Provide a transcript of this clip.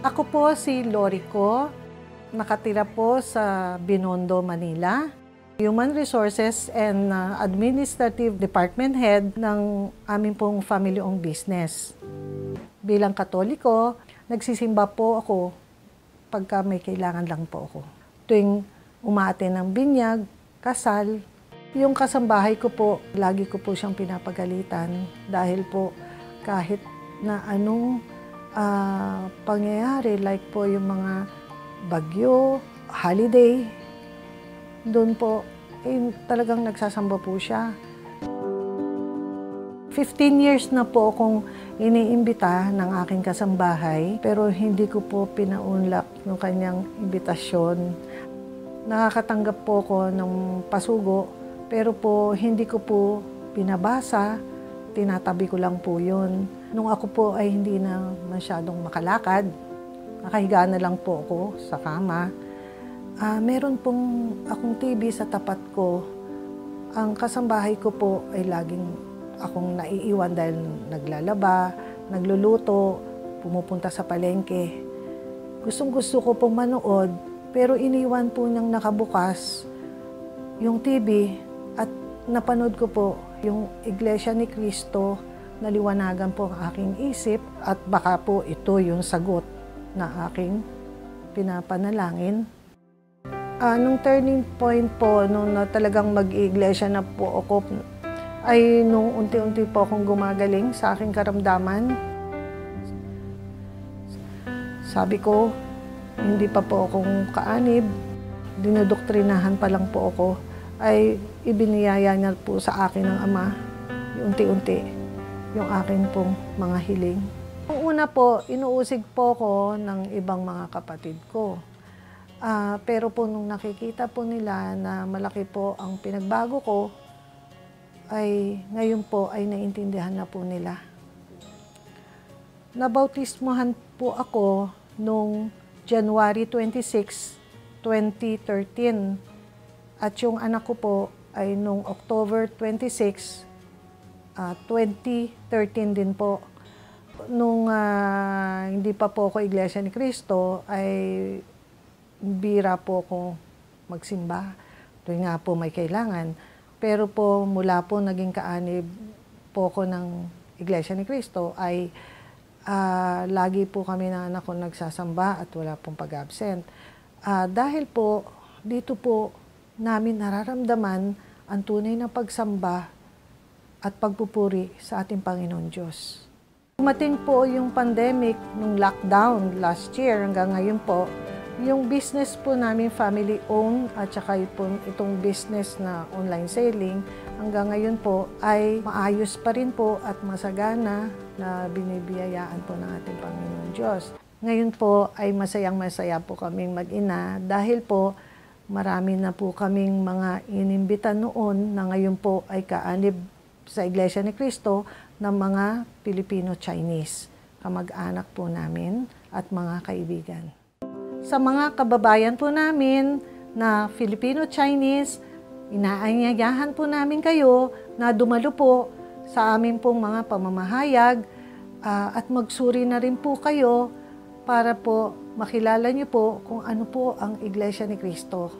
Ako po si Lorico, nakatira po sa Binondo, Manila. Human Resources and Administrative Department Head ng aming pong family-owned business. Bilang Katoliko, nagsisimba po ako pagka may kailangan lang po ako. Tuwing umaaten ng binyag, kasal, yung kasambahay ko po, lagi ko po siyang pinapagalitan dahil po kahit na anong pangyayari, like po yung mga bagyo, holiday, doon po, talagang nagsasamba po siya. 15 years na po akong iniimbita ng aking kasambahay, pero hindi ko po pinaunlak ng kanyang imbitasyon. Nakakatanggap po ako ng pasugo, pero po hindi ko po binabasa, tinatabi ko lang po yun. Nung ako po ay hindi na masyadong makalakad, nakahiga na lang po ako sa kama. Meron pong akong TV sa tapat ko. Ang kasambahay ko po ay laging akong naiiwan dahil naglalaba, nagluluto, pumupunta sa palengke. Gustong-gusto ko pong manood, pero iniwan po niyang nakabukas yung TV at napanood ko po yung Iglesia ni Cristo, naliwanagan po ang aking isip at baka po ito yung sagot na aking pinapanalangin. Nung turning point po, nung talagang mag-iglesia na po ako, ay nung unti-unti po akong gumagaling sa aking karamdaman. Sabi ko, hindi pa po akong kaanib, dinodoktrinahan pa lang po ako, ay ibiniyaya niya po sa akin ng Ama, unti-unti, yung akin pong mga hiling. Ang una po, inuusig po ko ng ibang mga kapatid ko. Pero po nung nakikita po nila na malaki po ang pinagbago ko, ay ngayon po ay naintindihan na po nila. Nabautismohan po ako nung January 26, 2013. At yung anak ko po ay nung October 26, 2013 din po. Nung hindi pa po ako Iglesia ni Cristo, ay bira po ako magsimba. Tuwing nga po may kailangan. Pero po mula po naging kaanib po ko ng Iglesia ni Cristo, ay lagi po kami ng anak ko nagsasamba at wala pong pag-absent. Dahil po dito po namin nararamdaman ang tunay na pagsamba at pagpupuri sa ating Panginoon Diyos. Dumating po yung pandemic, nung lockdown last year hanggang ngayon po, yung business po namin family-owned at saka itong business na online selling, hanggang ngayon po ay maayos pa rin po at masagana na binibiyayaan po ng ating Panginoon Diyos. Ngayon po ay masayang-masaya po kaming mag-ina dahil po marami na po kaming mga inimbitan noon na ngayon po ay kaanib sa Iglesia ni Cristo ng mga Pilipino-Chinese, kamag-anak po namin at mga kaibigan. Sa mga kababayan po namin na Filipino-Chinese, inaanyayahan po namin kayo na dumalo po sa amin pong mga pamamahayag at magsuri na rin po kayo para po makilala niyo po kung ano po ang Iglesia ni Cristo.